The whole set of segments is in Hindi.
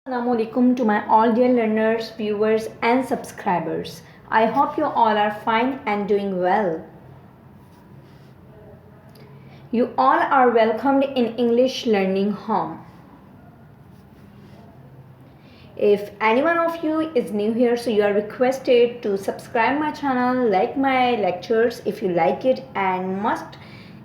Assalamualaikum to my all dear learners, viewers and subscribers. I hope you all are fine and doing well. You all are welcomed in English Learning Home. If any one of you is new here, so you are requested to subscribe my channel, like my lectures if you like it, and must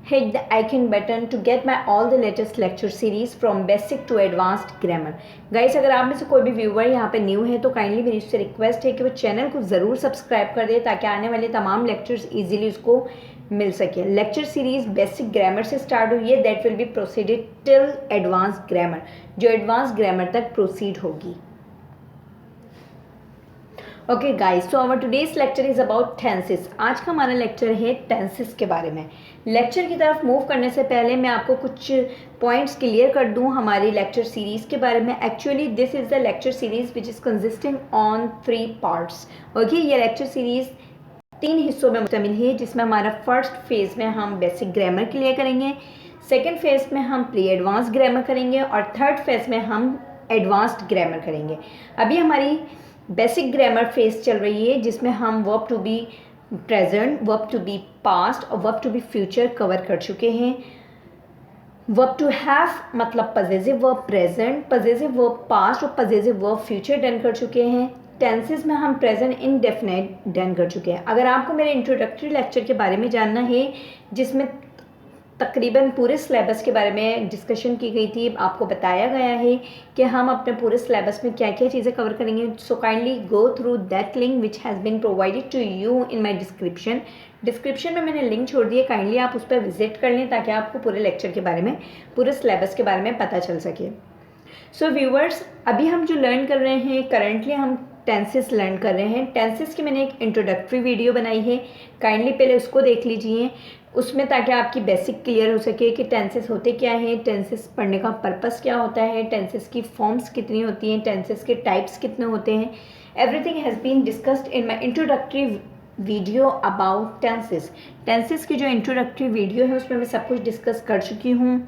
hit the icon button to get my all the latest lecture series from basic to advanced grammar. Guys, अगर आप में से कोई भी व्यूवर यहाँ पे न्यू है तो काइंडली मेरी उससे रिक्वेस्ट है कि वो चैनल को ज़रूर सब्सक्राइब कर दे ताकि आने वाले तमाम लेक्चर्स इजीली उसको मिल सके. लेक्चर सीरीज बेसिक ग्रामर से स्टार्ट हुई है, that will be proceeded till advance grammar, जो एडवांस ग्रामर तक प्रोसीड होगी. Okay guys, so our today's lecture is about tenses. आज का हमारा लेक्चर है टेंसेस के बारे में. लेक्चर की तरफ मूव करने से पहले मैं आपको कुछ पॉइंट्स क्लियर कर दूं हमारी लेक्चर सीरीज़ के बारे में. Actually this is the lecture series which is consisting on 3 parts. Okay, ये लेक्चर सीरीज़ 3 हिस्सों में मुश्तमिल है, जिसमें हमारा फर्स्ट फेज़ में हम बेसिक ग्रामर क्लियर करेंगे, सेकेंड फेज़ में हम प्री एडवांस ग्रामर करेंगे और थर्ड फेज़ में हम एडवांस्ड ग्रामर करेंगे. अभी हमारी बेसिक ग्रामर फेज चल रही है, जिसमें हम verb to be present, verb to be past और verb to be future cover कर चुके हैं. वर्ब टू हैव मतलब possessive verb present, possessive verb past और पजेसिव वर्ब फ्यूचर डन कर चुके हैं. टेंसेस में हम प्रेजेंट इंडेफिनिट डन कर चुके हैं. अगर आपको मेरे इंट्रोडक्टरी लेक्चर के बारे में जानना है, जिसमें तकरीबन पूरे सिलेबस के बारे में डिस्कशन की गई थी, आपको बताया गया है कि हम अपने पूरे सिलेबस में क्या क्या चीज़ें कवर करेंगे, so kindly go through that link which has been provided to you in my description. Description में मैंने लिंक छोड़ दिया, काइंडली आप उस पर विजिट कर लें ताकि आपको पूरे लेक्चर के बारे में, पूरे सिलेबस के बारे में पता चल सके. सो व्यूवर्स, अभी हम जो लर्न कर रहे हैं, करंटली हम टेंसेस लर्न कर रहे हैं. टेंसेस की मैंने एक इंट्रोडक्टरी वीडियो बनाई है, काइंडली पहले उसको देख लीजिए उसमें, ताकि आपकी बेसिक क्लियर हो सके कि टेंसेस होते क्या हैं, टेंसेस पढ़ने का पर्पस क्या होता है, टेंसेस की फॉर्म्स कितनी होती हैं, टेंसेस के टाइप्स कितने होते हैं. Everything has been discussed in my introductory video about tenses. Tenses की जो इंट्रोडक्टरी वीडियो है उसमें मैं सब कुछ डिस्कस कर चुकी हूँ.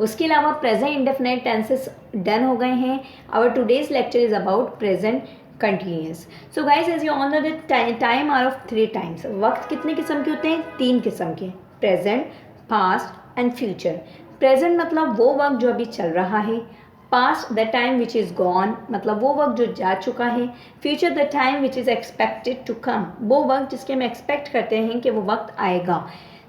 उसके अलावा प्रेजेंट इंडेफिनिट टेंसेस डन हो गए हैं. Our today's lecture is about present continuous. So guys, as you all know that time are of 3 times. वक्त कितने किस्म के होते हैं? 3 किस्म के, present, past and future. Present मतलब वो वक्त जो अभी चल रहा है. Past the time which is gone मतलब वो वक्त जो जा चुका है. Future the time which is expected to come, वो वक्त जिसके हम एक्सपेक्ट करते हैं कि वो वक्त आएगा.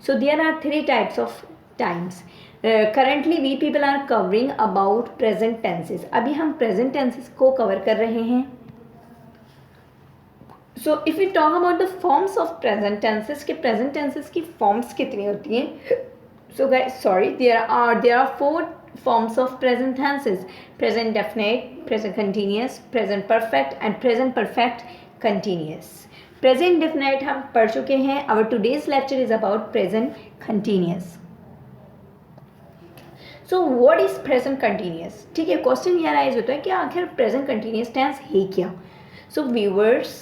So there are 3 types of times. Currently we people are covering about present tenses. अभी हम प्रेजेंट टेंसेस को कवर कर रहे हैं. So if you talk about the forms of present tenses, के प्रेजेंट टेंसेस की फॉर्म्स कितनी होती हैं? So guys, sorry, there are 4 forms of present tenses: present definite, present continuous, present perfect and present perfect continuous. Present definite हम पढ़ चुके हैं. Our today's lecture is about present continuous. So what is present continuous? ठीक है, क्वेश्चन ये राइज होता है कि आखिर प्रेजेंट कंटिन्यूस टेंस है क्या. So viewers,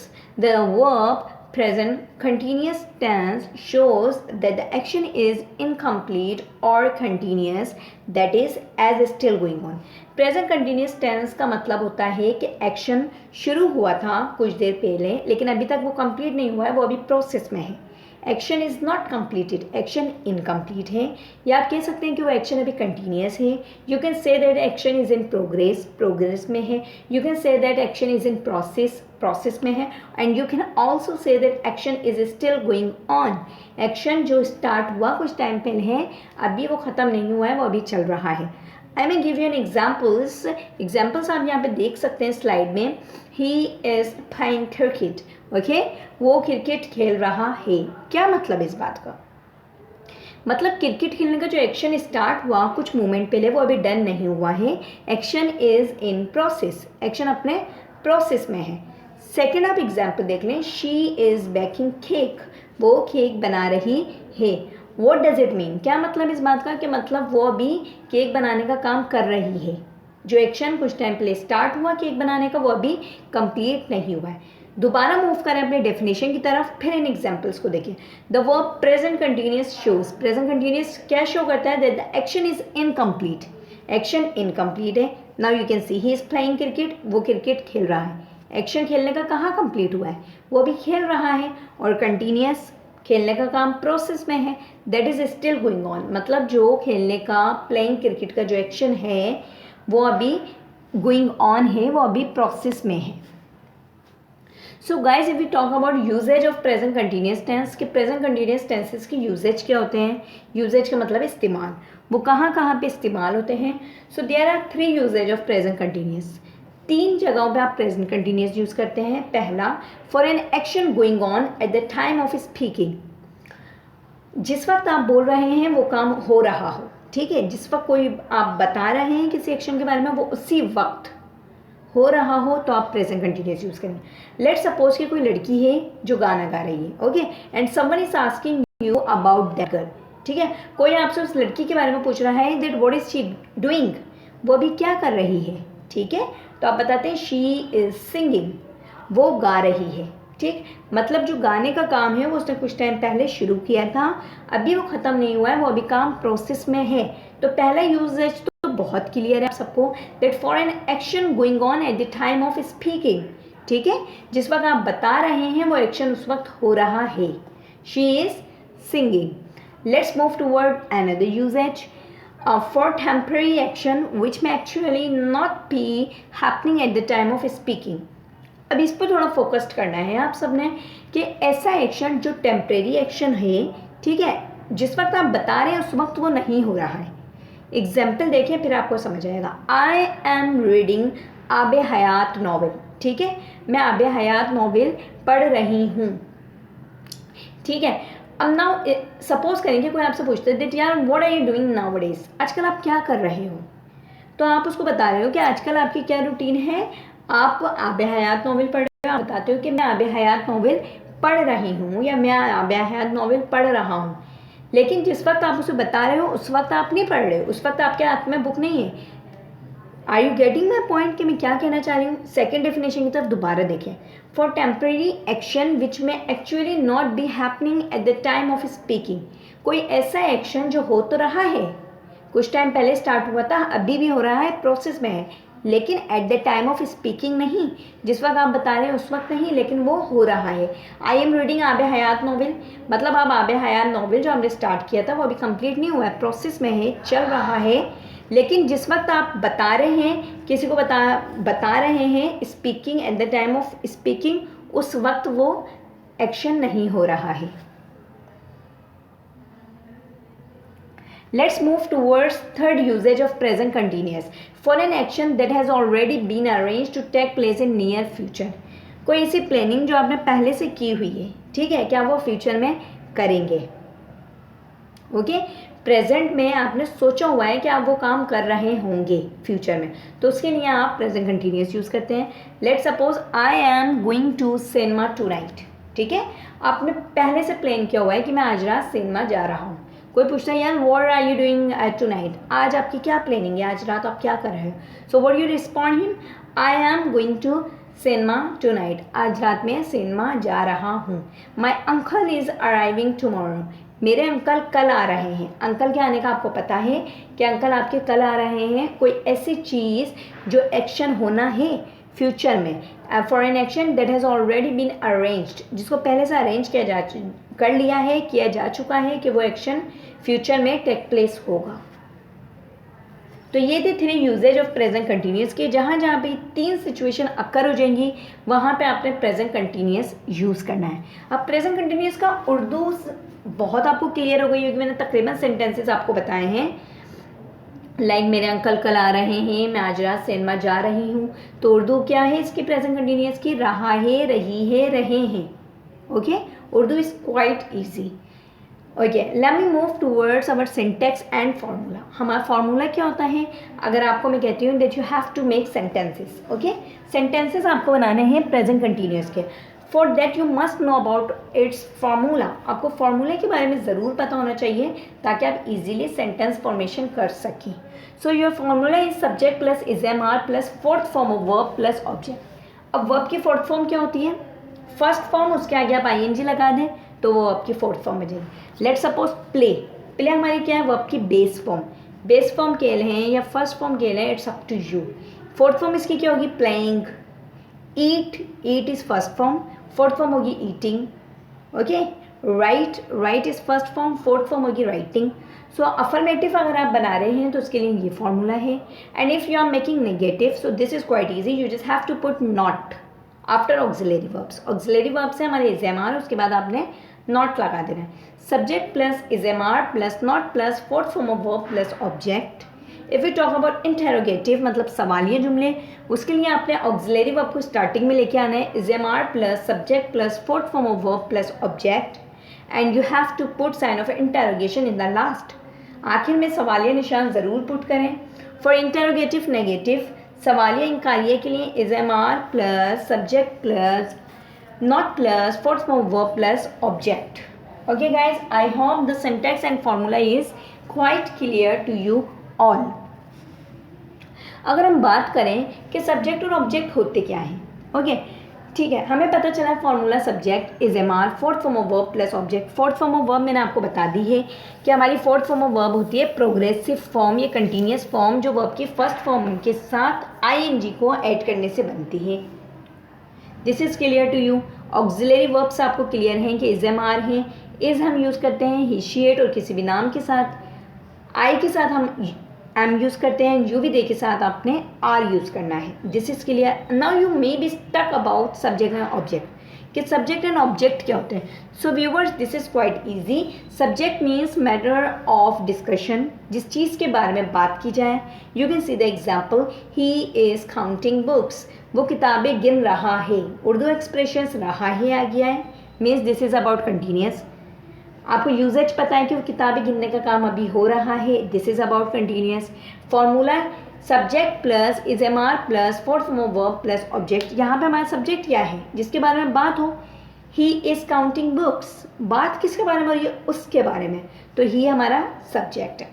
the verb present continuous tense shows that the action is incomplete or continuous, that is as still going on. Present continuous tense का मतलब होता है कि एक्शन शुरू हुआ था कुछ देर पहले, लेकिन अभी तक वो कंप्लीट नहीं हुआ है, वो अभी प्रोसेस में है. Action is not completed, action incomplete है, या आप कह सकते हैं कि वो एक्शन अभी कंटिन्यूस है. You can say that action is in progress, progress में है. You can say that action is in process, process में है. And you can also say that action is still going on. Action जो स्टार्ट हुआ कुछ टाइम पहले है, अभी वो ख़त्म नहीं हुआ है, वो अभी चल रहा है. I may give you an examples. Examples आप यहाँ पे देख सकते हैं स्लाइड में. He is playing cricket. Okay, वो क्रिकेट खेल रहा है. क्या मतलब इस बात का? मतलब क्रिकेट खेलने का जो एक्शन स्टार्ट हुआ कुछ मोमेंट पहले, वो अभी डन नहीं हुआ है. Action is in process, action अपने प्रोसेस में है. सेकेंड आप एग्जाम्पल देख लें. शी इज़ बेकिंग केक, वो केक बना रही है. What does it mean? क्या मतलब इस बात का? कि मतलब वो अभी केक बनाने का काम कर रही है. जो एक्शन कुछ टाइम पहले स्टार्ट हुआ केक बनाने का, वो अभी कंप्लीट नहीं हुआ है. दोबारा मूव करें अपने डेफिनेशन की तरफ, फिर इन एग्जाम्पल्स को देखें. The verb present continuous shows, present continuous क्या शो करता है? That the action is incomplete. Action incomplete है, now you can see he is playing cricket, वो क्रिकेट खेल रहा है। एक्शन खेलने का कहाँ कंप्लीट हुआ है, वो अभी खेल रहा है। और कंटिन्यूस खेलने का काम प्रोसेस में है, that is still going on, मतलब जो खेलने का प्लेइंग क्रिकेट का जो एक्शन है वो अभी गोइंग ऑन है, वो अभी प्रोसेस में है। So guys if we talk about uses of present continuous tense, कि प्रेजेंट कंटिन्यूस टेंसेस के यूजेज क्या होते हैं, यूजेज का मतलब इस्तेमाल, वो कहाँ कहाँ पे इस्तेमाल होते हैं। So there are 3 uses of present continuous, 3 जगहों पे आप प्रेजेंट कंटिन्यूस यूज़ करते हैं। पहला, for an action going on eight the time of speaking, जिस वक्त आप बोल रहे हैं वो काम हो रहा हो, ठीक है, जिस वक्त कोई आप बता रहे हैं किसी एक्शन के बारे में वो उसी वक्त हो रहा हो तो आप प्रेजेंट कंटिन्यूस यूज़ करें। लेट सपोज कि कोई लड़की है जो गाना गा रही है, okay, and someone is asking you about that girl, ठीक है, कोई आपसे उस लड़की के बारे में पूछ रहा है that what is she doing, वो अभी क्या कर रही है, ठीक है, तो आप बताते हैं शी इज सिंगिंग, वो गा रही है, ठीक, मतलब जो गाने का काम है वो उसने कुछ टाइम पहले शुरू किया था, अभी वो ख़त्म नहीं हुआ है, वो अभी काम प्रोसेस में है। तो पहला यूजेज तो बहुत क्लियर है आप सबको, that for an action going on eight the time of speaking, ठीक है, जिस वक्त आप बता रहे हैं वो एक्शन उस वक्त हो रहा है, she is singing. Let's move toward another usages for temporary action which में actually not be happening at the time of speaking. अब इस पर थोड़ा फोकस्ड करना है आप सबने कि ऐसा एक्शन जो टेम्परेरी एक्शन है, ठीक है, जिस वक्त आप बता रहे हैं उस वक्त वो नहीं हो रहा है। एग्जाम्पल देखें फिर आपको समझ आएगा। I am reading Aab-e Hayat novel, ठीक है, मैं आबे हयात नॉवल पढ़ रही हूँ, ठीक है। अब नाउ सपोज करेंगे कोई आपसे पूछते हैं दैट यार what are you doing nowadays, आजकल आप क्या कर रहे हो, तो आप उसको बता रहे हो कि आजकल आपकी क्या रूटीन है, आप आबे हयात नॉवल पढ़ रहे हो, आप बताते हो कि मैं आबे हयात नॉवल पढ़ रही हूँ या मैं आबे हयात नॉवल पढ़ रहा हूँ, लेकिन जिस वक्त आप उसे बता रहे हो उस वक्त आप नहीं पढ़ रहे हो, उस वक्त आपके हाथ में बुक नहीं है। Are you getting my point कि मैं क्या कहना चाह रही हूँ। सेकेंड डेफिनेशन की तरफ दोबारा देखें, फॉर टेम्परेरी एक्शन विच में actually not be happening at the time of speaking, कोई ऐसा एक्शन जो हो तो रहा है, कुछ टाइम पहले स्टार्ट हुआ था, अभी भी हो रहा है, प्रोसेस में है, लेकिन eight the time of speaking नहीं, जिस वक्त आप बता रहे हैं उस वक्त नहीं, लेकिन वो हो रहा है। I am reading Aab-e Hayat novel, मतलब आप आबे हयात नॉवल जो हमने स्टार्ट किया था वो अभी कंप्लीट नहीं हुआ है, प्रोसेस में है, चल रहा है, लेकिन जिस वक्त आप बता रहे हैं किसी को बता रहे हैं speaking at the time of speaking, उस वक्त वो एक्शन नहीं हो रहा है। Let's move towards third usage of present continuous for an action that has already been arranged to take place in near future. कोई ऐसी प्लानिंग जो आपने पहले से की हुई है, ठीक है, क्या वो फ्यूचर में करेंगे, ओके, प्रेजेंट में आपने सोचा हुआ है कि आप वो काम कर रहे होंगे फ्यूचर में, तो उसके लिए आप प्रेजेंट कंटिन्यूस यूज़ करते हैं। Let suppose I am going to cinema tonight, ठीक है, आपने पहले से प्लान किया हुआ है कि मैं आज रात सिनेमा जा रहा हूँ। कोई पूछता है यार what are you doing tonight, आज आपकी क्या प्लानिंग है, आज रात आप क्या कर रहे हो, so what you respond him, I am going to cinema tonight, आज रात में सिनेमा जा रहा हूँ। My uncle is arriving tomorrow, मेरे अंकल कल आ रहे हैं। अंकल के आने का आपको पता है कि अंकल आपके कल आ रहे हैं, कोई ऐसी चीज़ जो एक्शन होना है फ्यूचर में, for an action that has already been arranged, जिसको पहले से अरेंज कर लिया है, किया जा चुका है कि वो एक्शन फ्यूचर में टेक प्लेस होगा। तो ये थे 3 यूजेज ऑफ प्रेजेंट कंटिन्यूस के, जहाँ जहाँ पे 3 सिचुएशन अकर हो जाएंगी वहाँ पे आपने प्रेजेंट कंटिन्यूस यूज़ करना है। अब प्रेजेंट कंटिन्यूस का उर्दू बहुत आपको क्लियर हो गई होगी, मैंने तकरीबन सेंटेंसेस आपको बताए हैं, लाइक मेरे अंकल कल आ रहे हैं, मैं आज रात सिनेमा जा रही हूँ, तो उर्दू क्या है इसकी प्रेजेंट कंटिन्यूस की, रहा है, रही है, रहे हैं, okay, Urdu is quite easy. Okay, let me move towards our syntax and formula. हमारा फार्मूला क्या होता है, अगर आपको मैं कहती हूँ that you have to make sentences, okay, sentences आपको बनाने हैं प्रेजेंट कंटिन्यूस के, for that you must know about its formula, आपको फार्मूले के बारे में ज़रूर पता होना चाहिए ताकि आप इजीली सेंटेंस फॉर्मेशन कर सकें। So your formula is subject plus is am are plus fourth form of verb plus object. अब वर्ब की फोर्थ फॉर्म क्या होती है, फर्स्ट फॉर्म, उसके आगे आप आई एन जी लगा दें तो वो वर्ब की फोर्थ फॉर्म हो जाएगी। लेट सपोज प्ले, प्ले हमारी क्या है, वर्ब की बेस फॉर्म, बेस फॉर्म के लें या फर्स्ट फॉर्म के लें, it's up to you. Fourth form इसकी क्या होगी? Playing. Eat, eat is first form, fourth form होगी eating. Okay, right, right is first form, fourth form होगी राइटिंग। सो अफर्मेटिव अगर आप बना रहे हैं तो उसके लिए ये फॉर्मूला है। And if you are making negative, so this is quite easy, you just have to put not after auxiliary verbs. Auxiliary verbs है हमारे इज एम आर, उसके बाद आपने नॉट लगा देना है। Subject plus is am are plus not plus fourth form of verb plus object. If you talk about interrogative मतलब सवालिया जुमले, उसके लिए आपने ऑक्सिलरी वर्ब को स्टार्टिंग में लेके आना है, is am are plus subject plus fourth form of verb plus object, and you have to put sign of interrogation in the last. आखिर में सवालिया निशान ज़रूर पुट करें। फॉर इंटेरोगेटिव नेगेटिव, सवालिया इंकारिया के लिए is am are plus subject plus not plus fourth form of verb plus object. Okay guys, I hope the syntax and formula is quite clear to you all. अगर हम बात करें कि सब्जेक्ट और ऑब्जेक्ट होते क्या हैं, ओके ठीक है, हमें पता चला formula subject is am are fourth form of verb plus object. Fourth form of verb मैंने आपको बता दी है कि हमारी फोर्थ फॉर्म ऑफ वर्ब होती है प्रोग्रेसिव फॉर्म या कंटिन्यूस फॉर्म, जो वर्ब की फर्स्ट फॉर्म के साथ आईएनजी को ऐड करने से बनती है। This is clear to you. Auxiliary verbs आपको क्लियर हैं कि इज एम आर हैं। इज़ हम यूज़ करते हैं ही शी इट और किसी भी नाम के साथ। आई के साथ हम एम यूज़ करते हैं, यू भी दे के साथ आपने आर यूज़ करना है। This is clear. Now you may be stuck about subject and object, कि सब्जेक्ट एंड ऑब्जेक्ट क्या होते हैं। So viewers, this is quite easy. Subject means matter of discussion, जिस चीज़ के बारे में बात की जाए। You can see the example, he is counting books, वो किताबें गिन रहा है। उर्दू एक्सप्रेशंस रहा है आ गया है, means this is about continuous. आपको यूजेज पता है कि वो किताबें गिनने का काम अभी हो रहा है, this is about continuous. Formula subject plus is am are plus fourth form of verb plus object. यहाँ पे हमारा सब्जेक्ट क्या है जिसके बारे में बात हो, ही इज़ काउंटिंग बुक्स, बात किसके बारे में हो रही है, उसके बारे में, तो ही हमारा सब्जेक्ट है।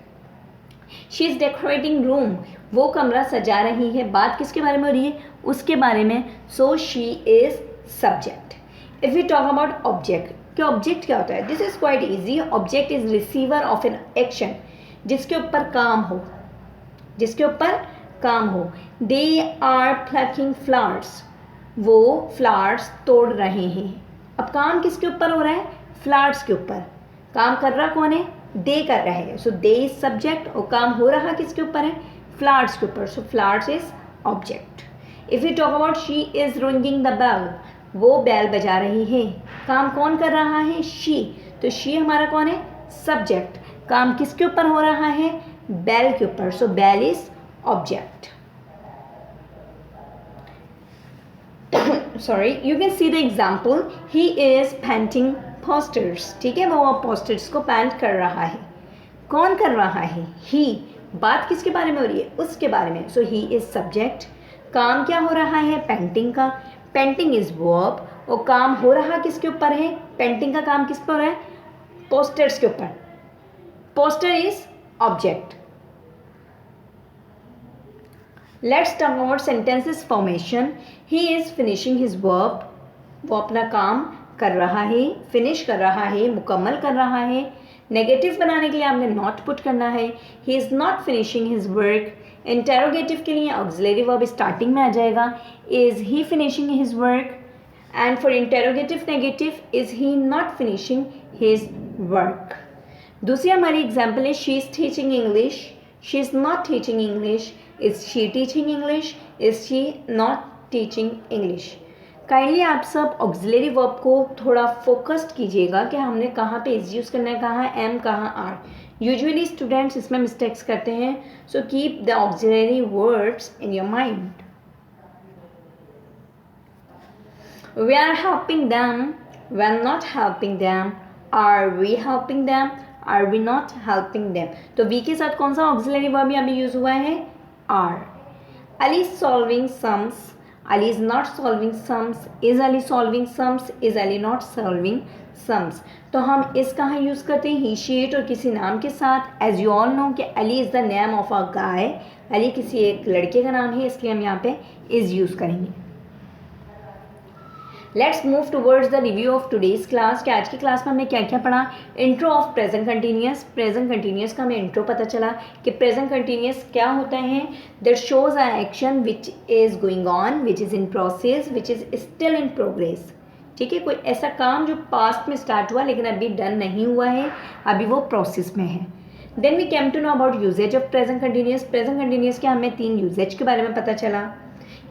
शी इज़ डेकोरेटिंग रूम, वो कमरा सजा रही है, बात किसके बारे में हो रही है, उसके बारे में, so she is subject. If you talk about object, कि ऑब्जेक्ट क्या होता है, this is quite easy. Object is receiver of an action, जिसके ऊपर काम हो, जिसके ऊपर काम हो। दे आर प्लकिंग फ्लावर्स, वो फ्लावर्स तोड़ रहे हैं। अब काम किसके ऊपर हो रहा है, फ्लावर्स के ऊपर। काम कर रहा कौन है, दे कर रहे हैं, सो दे इज सब्जेक्ट, और काम हो रहा किसके ऊपर है, फ्लावर्स के ऊपर, so flowers is object. If you talk about she is ringing the bell, वो बैल बजा रही है। काम कौन कर रहा है, शी, तो शी हमारा कौन है, सब्जेक्ट। काम किसके ऊपर हो रहा है, बैल के ऊपर, सो बैल is object. Sorry, you can see the example, he is painting posters, ठीक है, वो पोस्टर्स को पेंट कर रहा है। कौन कर रहा है, ही, बात किसके बारे में हो रही है, उसके बारे में, सो ही इज सब्जेक्ट। काम क्या हो रहा है, पेंटिंग का, पेंटिंग इज वर्ब, और काम हो रहा किसके ऊपर है, पेंटिंग का काम किस पर हो रहा है, पोस्टर्स के ऊपर, poster is object. Let's talk about sentences formation. He is finishing his verb, वो अपना काम कर रहा है, फिनिश कर रहा है, मुकम्मल कर रहा है। नेगेटिव बनाने के लिए आपने नॉट पुट करना है, he is not finishing his work. Interrogative के लिए ऑक्सिलरी वर्ब स्टार्टिंग में आ जाएगा, is he finishing his work. And for interrogative negative, is he not finishing his work. दूसरी हमारी एग्जाम्पल है, she is teaching English, she is not teaching English. Is she teaching English, is she not teaching English. Kindly आप सब ऑक्सिलरी वर्ब को थोड़ा फोकस्ड कीजिएगा कि हमने कहाँ पे इज़ यूज़ करना है, कहाँ एम कहाँ आर। यूजुअली स्टूडेंट्स इसमें मिस्टेक्स करते हैं, so keep the auxiliary words in your mind. We are helping them, we are not helping them, are we helping them, are we not helping them। तो we के साथ कौन सा ऑक्सिलरी वर्ब यहाँ पे यूज़ हुआ है, are। Ali is solving sums, Ali is not solving sums, is Ali solving sums, is Ali not solving sums। तो हम इस कहाँ यूज़ करते हैं, he she it और किसी नाम के साथ। एज यू ऑल नो कि Ali is the name of a guy, Ali किसी एक लड़के का नाम है, इसलिए हम यहाँ पे इज़ यूज़ करेंगे। Let's move towards the review of today's class कि आज की क्लास में हमने क्या क्या पढ़ा। इंट्रो ऑफ प्रेजेंट कंटिन्यूस का हमें इंट्रो पता चला कि प्रेजेंट कंटिन्यूस क्या होता है। That shows a action which is going on, which is in process, which is still in progress. ठीक है, कोई ऐसा काम जो पास्ट में स्टार्ट हुआ लेकिन अभी डन नहीं हुआ है, अभी वो प्रोसेस में है। Then we came to know about uses of present continuous के हमें 3 यूजेज के बारे में पता चला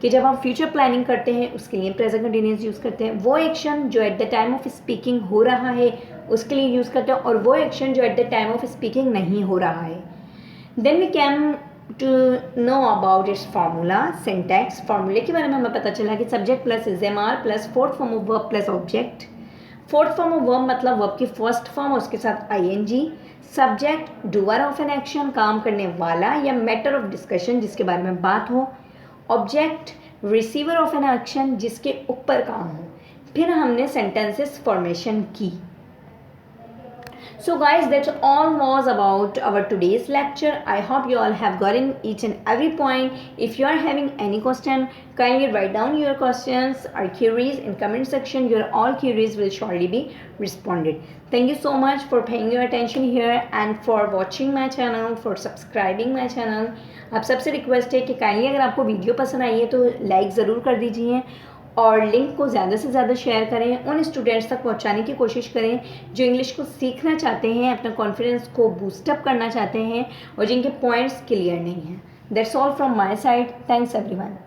कि जब हम फ्यूचर प्लानिंग करते हैं उसके लिए प्रेजेंट कंटिन्यूस यूज़ करते हैं। वो एक्शन जो at the time of speaking हो रहा है उसके लिए यूज़ करते हैं, और वो एक्शन जो at the time of speaking नहीं हो रहा है। Then we came to know about its formula, syntax. फार्मूले के बारे में हमें पता चला कि subject plus is am are plus fourth form of verb plus object. Fourth form of verb मतलब वर्ब की फर्स्ट फॉर्म और उसके साथ ING। Subject doer of an action, काम करने वाला या मैटर ऑफ डिस्कशन जिसके बारे में बात हो। Object receiver of an action जिसके ऊपर काम हो। फिर हमने सेंटेंसेस फॉर्मेशन की। So guys, that's all was about our today's lecture. I hope you all have gotten each and every point. If you are having any question, kindly write down your questions or queries in comment section. Your all queries will surely be responded. Thank you so much for paying your attention here and for watching my channel, for subscribing my channel. आप सबसे रिक्वेस्ट है कि काइंडली अगर आपको वीडियो पसंद आई है तो लाइक ज़रूर कर दीजिए और लिंक को ज़्यादा से ज़्यादा शेयर करें, उन स्टूडेंट्स तक पहुंचाने की कोशिश करें जो इंग्लिश को सीखना चाहते हैं, अपना कॉन्फिडेंस को बूस्टअप करना चाहते हैं और जिनके पॉइंट्स क्लियर नहीं हैं। That's all from my side. Thanks everyone.